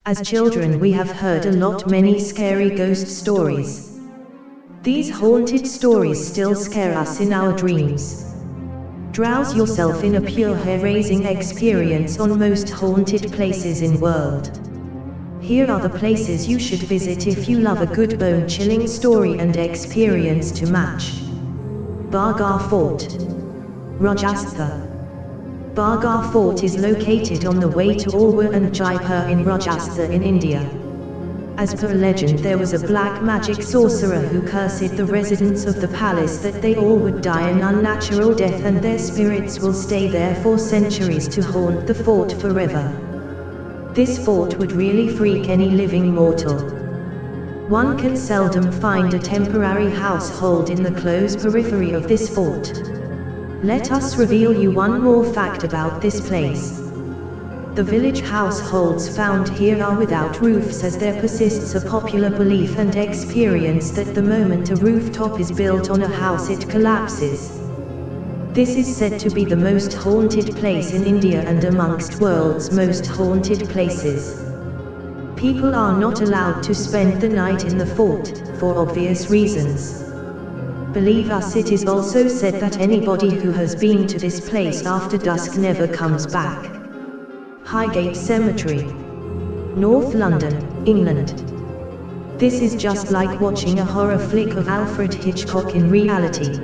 As children we have heard a lot many scary ghost stories. These haunted stories still scare us in our dreams. Drowse yourself in a pure hair-raising experience on most haunted places in world. Here are the places you should visit if you love a good bone-chilling story and experience to match. Bargar Fort, Rajasthan. Bargar Fort is located on the way to Alwar and Jaipur in Rajasthan in India. As per legend, there was a black magic sorcerer who cursed the residents of the palace that they all would die an unnatural death and their spirits will stay there for centuries to haunt the fort forever. This fort would really freak any living mortal. One can seldom find a temporary household in the close periphery of this fort. Let us reveal you one more fact about this place. The village households found here are without roofs, as there persists a popular belief and experience that the moment a rooftop is built on a house it collapses. This is said to be the most haunted place in India and amongst world's most haunted places. People are not allowed to spend the night in the fort, for obvious reasons. Believe us, it is also said that anybody who has been to this place after dusk never comes back. Highgate Cemetery, North London, England. This is just like watching a horror flick of Alfred Hitchcock in reality.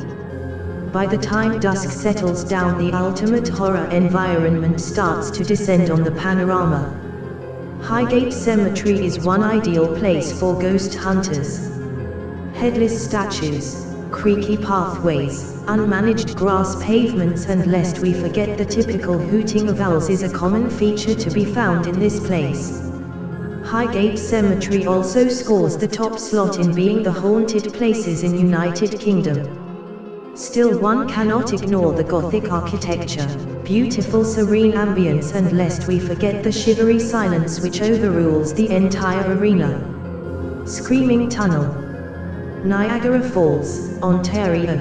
By the time dusk settles down, the ultimate horror environment starts to descend on the panorama. Highgate Cemetery is one ideal place for ghost hunters. Headless statues, creaky pathways, unmanaged grass pavements, and lest we forget the typical hooting of owls is a common feature to be found in this place. Highgate Cemetery also scores the top slot in being the haunted places in United Kingdom. Still, one cannot ignore the Gothic architecture, beautiful serene ambience, and lest we forget the shivery silence which overrules the entire arena. Screaming Tunnel, Niagara Falls, Ontario.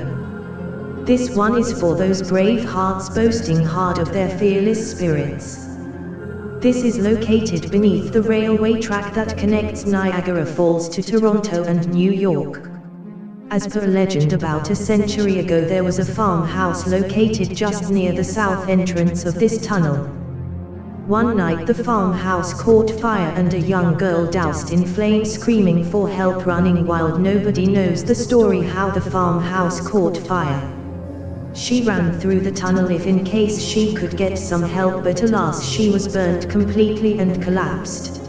This one is for those brave hearts boasting hard of their fearless spirits. This is located beneath the railway track that connects Niagara Falls to Toronto and New York. As per legend, about a century ago there was a farmhouse located just near the south entrance of this tunnel. One night the farmhouse caught fire and a young girl doused in flames screaming for help, running wild. Nobody knows the story how the farmhouse caught fire. She ran through the tunnel if in case she could get some help, but alas, she was burnt completely and collapsed.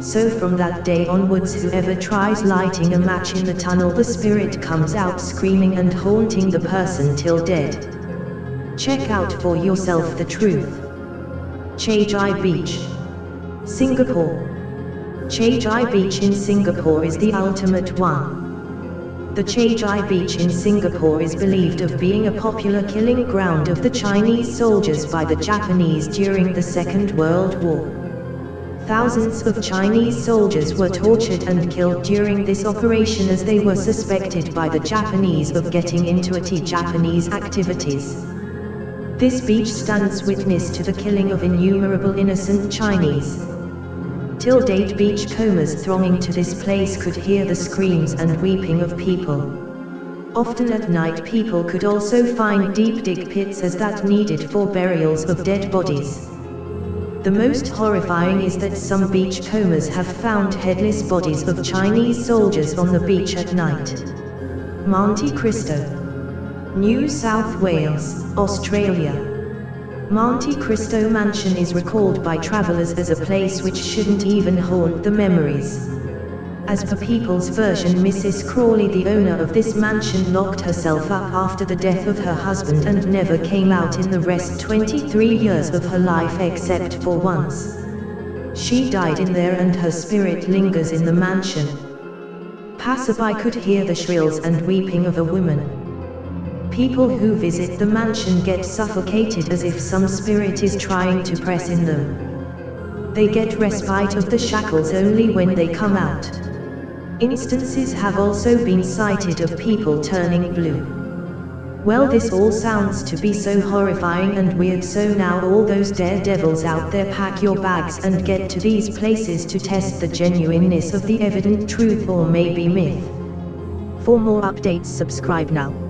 So from that day onwards, whoever tries lighting a match in the tunnel, the spirit comes out screaming and haunting the person till dead. Check out for yourself the truth. Chajai Beach, Singapore. Chajai Beach in Singapore is the ultimate one. The Chajai Beach in Singapore is believed of being a popular killing ground of the Chinese soldiers by the Japanese during the Second World War. Thousands of Chinese soldiers were tortured and killed during this operation, as they were suspected by the Japanese of getting into anti-Japanese activities. This beach stands witness to the killing of innumerable innocent Chinese. Till date, beachcombers thronging to this place could hear the screams and weeping of people. Often at night people could also find deep dig pits as that needed for burials of dead bodies. The most horrifying is that some beachcombers have found headless bodies of Chinese soldiers on the beach at night. Monte Cristo, New South Wales, Australia. Monte Cristo Mansion is recalled by travelers as a place which shouldn't even haunt the memories. As per people's version, Mrs. Crawley, the owner of this mansion, locked herself up after the death of her husband and never came out in the rest 23 years of her life except for once. She died in there and her spirit lingers in the mansion. Passerby could hear the shrills and weeping of a woman. People who visit the mansion get suffocated as if some spirit is trying to press in them. They get respite of the shackles only when they come out. Instances have also been cited of people turning blue. Well, this all sounds to be so horrifying and weird, so now all those daredevils out there, pack your bags and get to these places to test the genuineness of the evident truth or maybe myth. For more updates, subscribe now.